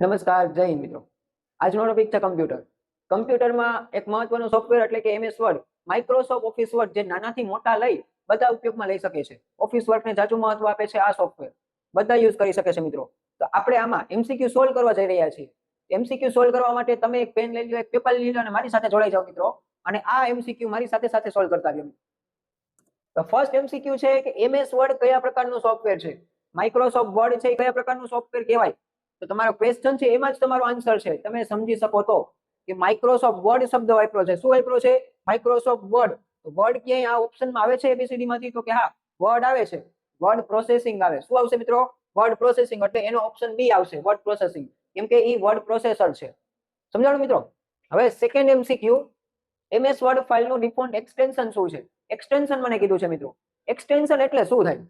નમસ્કાર, જય હિન્દ મિત્રો. આજનો ટોપિક છે કમ્પ્યુટર. કમ્પ્યુટરમાં એક મહત્વનું સોફ્ટવેર એટલે કે MS word, Microsoft office word જે નાનાથી મોટા લઈ બધા ઉપયોગમાં લઈ શકે છે. ઓફિસ વર્કને જાજુ મહત્વ આપે છે આ સોફ્ટવેર. બધા યુઝ કરી શકે છે મિત્રો. તો આપણે આમાં MCQ સોલ્વ કરવા જઈ રહ્યા છીએ. MCQ સોલ્વ કરવા માટે તમે એક પેન લઈ લો, એક પેપર લઈ લો અને મારી સાથે જોડાઈ જાઓ મિત્રો. અને આ MCQ મારી સાથે સાથે સોલ્વ કરતા રહ્યો. તો ફર્સ્ટ MCQ છે કે MS વર્ડ કયા પ્રકારનું સોફ્ટવેર છે? માઇક્રોસોફ્ટ વર્ડ છે એ કયા પ્રકારનું સોફ્ટવેર કહેવાય? તો તમારો ક્વેશ્ચન છે એમાં જ તમારો આન્સર છે. તમે સમજી શકો તો કે માઇક્રોસોફ્ટ વર્ડ શબ્દ વાપર્યો છે. શું વાપર્યો છે? Microsoft word. વર્ડ ક્યાંય આ ઓપ્શનમાં આવે છે ABCD માંથી? તો કે હા, વર્ડ આવે છે. વર્ડ પ્રોસેસિંગ આવે. શું આવશે મિત્રો? Word processing. એટલે એનો ઓપ્શન બી આવશે, વર્ડ પ્રોસેસિંગ. કેમ કે એ વર્ડ પ્રોસેસર છે. સમજાણું મિત્રો? હવે સેકન્ડ MCQ, MS વર્ડ ફાઇલનું ડિફોલ્ટ એક્સટેન્શન શું છે? એક્સટેન્શન મને કીધું છે મિત્રો. એક્સટેન્શન એટલે શું થાય?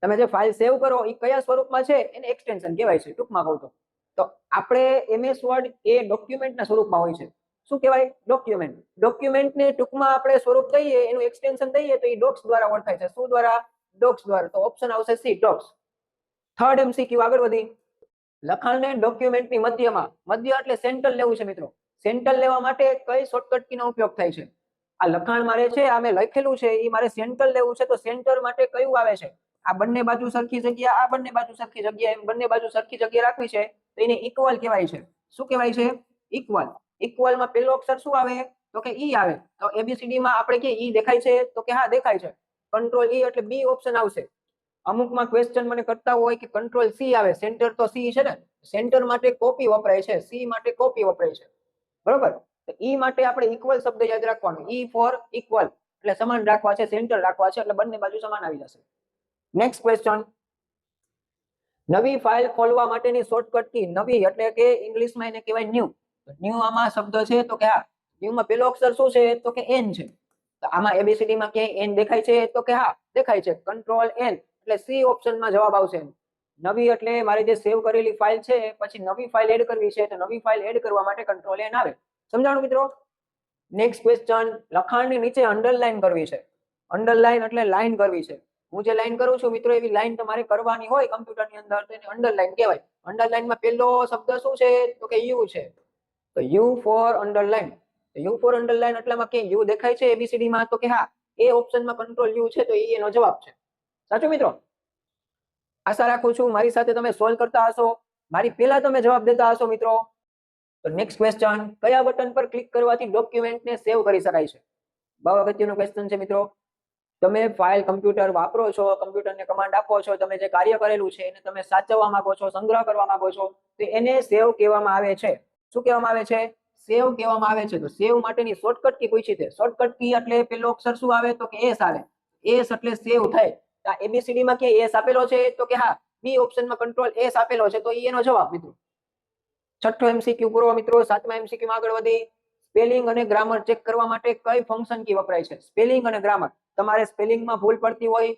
તમે જે ફાઇલ સેવ કરો એ કયા સ્વરૂપમાં છે એને એક્સટેન્શન કહેવાય છે, ટૂંકમાં કહું તો. તો આપણે MS વર્ડ એ ડોક્યુમેન્ટના સ્વરૂપમાં હોય છે. શું કહેવાય? ડોક્યુમેન્ટ. ડોક્યુમેન્ટને ટૂંકમાં આપણે સ્વરૂપ દઈએ, એનું એક્સટેન્શન દઈએ તો એ ડોક્સ દ્વારા ઓળખાય છે. શું દ્વારા? ડોક્સ દ્વારા. તો ઓપ્શન આવશે સી, ડોક્સ. થર્ડ MCQ આગળ વધી. લખાણને ડોક્યુમેન્ટની મધ્યમાં, મધ્ય એટલે સેન્ટર લેવું છે મિત્રો. સેન્ટર લેવા માટે કઈ શોર્ટકટ કીનો ઉપયોગ થાય છે? આ લખાણ મારે છે, આ મેં લખેલું છે, એ મારે સેન્ટર લેવું છે, તો સેન્ટર માટે કયું આવે છે? આ બંને બાજુ સરખી જગ્યા, આ બંને બાજુ સરખી જગ્યા, એમ બંને બાજુ સરખી જગ્યા રાખવી છે તો એને ઇક્વલ કહેવાય છે. શું કહેવાય છે? ઇક્વલ. ઇક્વલમાં પહેલો અક્ષર શું આવે? તો કે ઈ આવે. તો ABCD માં આપણે કે ઈ દેખાય છે? તો કે હા દેખાય છે. કંટ્રોલ ઈ એટલે બી ઓપ્શન આવશે. અમુકમાં ક્વેશ્ચન મને કરતા હોય કે કંટ્રોલ સી આવે, સેન્ટર તો સી છે ને. સેન્ટર માટે કોપી વપરાય છે, સી માટે કોપી વપરાય છે. બરોબર? તો ઈ માટે આપણે ઇક્વલ શબ્દ યાદ રાખવાનો. ઈ ફોર ઇક્વલ એટલે સમાન રાખવા છે, સેન્ટર રાખવા છે, એટલે બંને બાજુ સમાન આવી જશે. નેક્સ્ટ ક્વેશ્ચન, નવી ફાઇલ ખોલવા માટેની શોર્ટકટ કી. નવી એટલે કે ઇંગ્લિશમાં એને કહેવાય ન્યુ. ન્યુ આમાં શબ્દ છે તો કે હા, ન્યુમાં પહેલો અક્ષર શું છે? તો કે એન છે. તો આમાં ABCD માં ક્યાંય એન દેખાય છે? તો કે હા દેખાય છે. કંટ્રોલ એન એટલે સી ઓપ્શનમાં જવાબ આવશે. નવી એટલે મારી જે સેવ કરેલી ફાઇલ છે પછી નવી ફાઇલ એડ કરવી છે, તો નવી ફાઇલ એડ કરવા માટે કંટ્રોલ એન આવે. સમજાણું મિત્રો? નેક્સ્ટ ક્વેશ્ચન, લખાણની નીચે અંડરલાઈન કરવી છે. અંડરલાઈન એટલે લાઈન કરવી છે. હું જે લાઈન કરું છું મિત્રો, એવી લાઈન તમારે કરવાની હોય કમ્પ્યુટરની અંદર તો એને અંડરલાઈન કહેવાય. અંડરલાઈનમાં પહેલો શબ્દ શું છે? તો કે યુ છે. તો you for underline. You for underline એટલામાં કે યુ દેખાય છે ABCD માં? તો કે હા, એ ઓપ્શનમાં કંટ્રોલ યુ છે, તો એ એનો જવાબ છે. સાચું મિત્રો? આશા રાખું છું મારી સાથે તમે સોલ્વ કરતા હશો, મારી પહેલા તમે જવાબ દેતા હશો મિત્રો. તો નેક્સ્ટ ક્વેશ્ચન, કયા બટન પર ક્લિક કરવાથી ડોક્યુમેન્ટને સેવ કરી શકાય છે? બહુ અગત્યનો ક્વેશ્ચન છે મિત્રો. તમે ફાઇલ કમ્પ્યુટર વાપરો છો, કમ્પ્યુટરને કમાન્ડ આપો છો, તમે જે કાર્ય કરેલું છે એને તમે સાચવવા માંગો છો, સંગ્રહ કરવા માંગો છો, તો એને સેવ કહેવામાં આવે છે. શું કહેવામાં આવે છે? સેવ કહેવામાં આવે છે. તો સેવ માટેની શોર્ટકટ કી પૂછી છે. શોર્ટકટ કી એટલે પેલો અક્ષર શું આવે? તો કે એસ આવે. એસ એટલે સેવ થાય. આ ABCD માં કે એસ આપેલો છે? તો કે હા, બી ઓપ્શનમાં કંટ્રોલ એસ આપેલો છે, તો એનો જવાબ મિત્રો. છઠ્ઠો MCQ પૂરો મિત્રો. સાતમા MCQ માં આગળ વધી. સ્પેલિંગ અને ગ્રામર ચેક કરવા માટે કઈ ફંક્શન કી વપરાય છે? સ્પેલિંગ અને ગ્રામર. તમારે સ્પેલિંગમાં ભૂલ પડતી હોય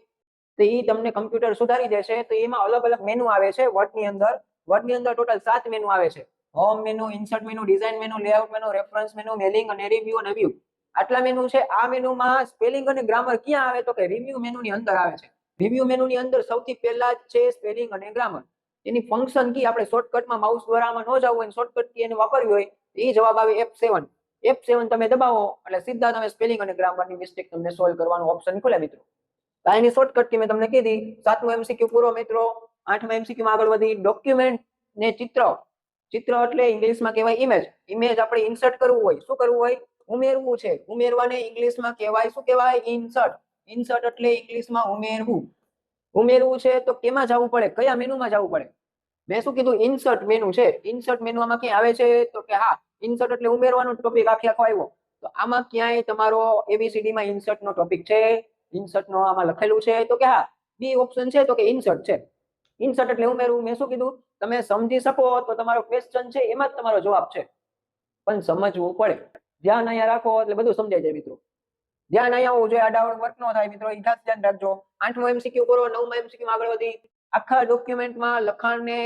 તો એ તમને કમ્પ્યુટર સુધારી દેશે. તો એમાં અલગ અલગ મેનુ આવે છે વર્ડની અંદર. વર્ડની અંદર ટોટલ 7 મેનુ આવે છે. Home menu, insert menu, design menu, layout menu, reference menu, mailing અને રિવ્યુ અને વ્યૂ. આટલા મેનુ છે. આ મેનુમાં સ્પેલિંગ અને ગ્રામર ક્યાં આવે? તો કે રિવ્યુ મેનુની અંદર આવે છે. રિવ્યુ મેનુની અંદર સૌથી પહેલા જ છે સ્પેલિંગ અને ગ્રામર. એની ફંક્શન કી આપણે શોર્ટકટમાં માઉસ દ્વારા આમાં ન જવું હોય, શોર્ટકટ કી એને વાપરવી હોય, એ જવાબ આવે F7. F7 તમે દબાવો એટલે સીધા તમે સ્પેલિંગ અને ગ્રામરની મિસ્ટેક તમને સોલ્વ કરવાનો ઓપ્શન ખુલે મિત્રો. તો એની શોર્ટકટ કી મેં તમને કીધી. 7મો MCQ પૂરો મિત્રો. 8મા MCQ માં આગળ વધી. ડોક્યુમેન્ટ ને ચિત્ર. ચિત્ર એટલે ઇંગ્લિશમાં કહેવાય ઇમેજ. ઇમેજ આપણે ઇન્સર્ટ કરવું હોય. શું કરવું હોય? ઉમેરવું છે. ઉમેરવાને ઇંગ્લિશમાં કહેવાય શું કહેવાય? ઇન્સર્ટ. ઇન્સર્ટ એટલે ઇંગ્લિશમાં ઉમેરવું. ઉમેરવું છે તો કેમાં જવું પડે? કયા મેનુમાં જવું પડે? મેં શું કીધું? ઇન્સર્ટ મેનુ છે. ઇન્સર્ટ મેનુમાં ક્યાં આવે છે? તો કે હા, ઇન્સર્ટ એટલે ઉમેરવાનો ટોપિક આખો આવ્યો. તો આમાં ક્યાંય તમારો ABCD માં ઇન્સર્ટ નો ટોપિક છે? ઇન્સર્ટ નો આમાં લખેલું છે? તો કે હા, બી ઓપ્શન છે, તો કે ઇન્સર્ટ છે. ઇન્સર્ટ એટલે ઉમેરવું. મેં શું કીધું? તમે સમજી શકો તો તમારો ક્વેશ્ચન છે એમાં જ તમારો જવાબ છે, પણ સમજવું પડે. ધ્યાન અહીંયા રાખો એટલે બધું સમજાઈ જાય મિત્રો. ધ્યાન અહીંયા હોવું જોઈએ, આડાવડ વર્ક ન થાય મિત્રો, એ ખાસ ધ્યાન રાખજો. 8મો MCQ કરો. 9મા MCQ માં આગળ વધી. આખા ડોક્યુમેન્ટમાં લખાણને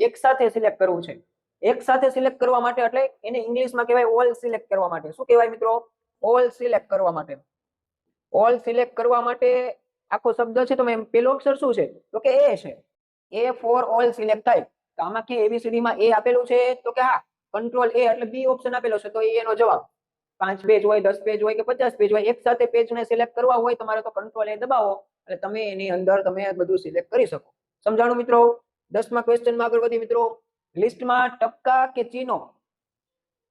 એક સાથે સિલેક્ટ કરવું છે. એક સાથે સિલેક્ટ કરવા માટે એટલે એને ઇંગ્લિશમાં કહેવાય ઓલ સિલેક્ટ કરવા માટે. શું કહેવાય મિત્રો? ઓલ સિલેક્ટ કરવા માટે. ઓલ સિલેક્ટ કરવા માટે આખો શબ્દ છે, તો પેલો અક્ષર શું છે? તો કે એ છે. એ ફોર ઓલ સિલેક્ટ થાય. તો આમાં કે ABCD માં A આપેલું છે તો કે હા, કંટ્રોલ A એટલે B ઓપ્શન આપેલો છે તો એ એનો જવાબ. 5 પેજ હોય, 10 પેજ હોય કે 50 પેજ હોય, એક સાથે પેજને સિલેક્ટ કરવા હોય તમારે તો કંટ્રોલ A દબાવો એટલે તમે એની અંદર તમે બધું સિલેક્ટ કરી શકો. સમજાણું મિત્રો? 10મા ક્વેશ્ચનમાં આગળ વધી મિત્રો. લિસ્ટમાં ટપકા કે ચિહ્નો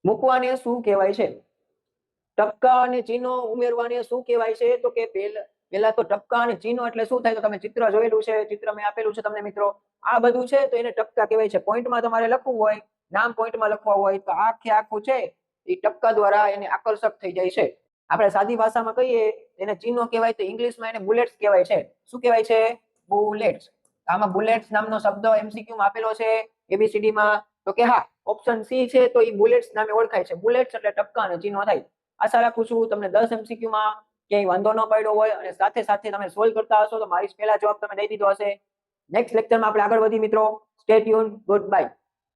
મૂકવાને શું કહેવાય છે? ટપકા અને ચિહ્નો ઉમેરવાને શું કહેવાય છે? તો કે પહેલા તો ટપકા અને ચિહ્નો એટલે શું થાય? તો તમે ચિત્ર જોયેલું છે, ચિત્ર મેં આપેલું છે તમને મિત્રો. આ બધું છે તો એને ટપકા કહેવાય છે. પોઈન્ટમાં તમારે લખવું હોય, નામ પોઈન્ટમાં લખવા હોય તો આખું છે એ ટપકા દ્વારા એને આકર્ષક થઈ જાય છે. આપણે સાદી ભાષામાં કહીએ એને ચિહ્નો કહેવાય, તો ઇંગ્લિશમાં એને બુલેટ્સ કહેવાય છે. શું કહેવાય છે? બુલેટ્સ. આમાં બુલેટ્સ નામનો શબ્દ MCQ માં આપેલો છે ABCD માં તો કે હા, ઓપ્શન C છે તો એ બુલેટ્સ નામે ઓળખાય છે. બુલેટ્સ એટલે ટપકા અને ચિહ્નો થાય. આશા રાખું છું તમને 10 MCQ માં ક્યાંય વાંધો ન પડ્યો હોય અને સાથે સાથે તમે સોલ્વ કરતા હશો તો મારી પહેલા જવાબ તમે દઈ દીધો હશે. નેક્સ્ટ લેક્ચરમાં આપણે આગળ વધી મિત્રો. Stay tune. Good bye.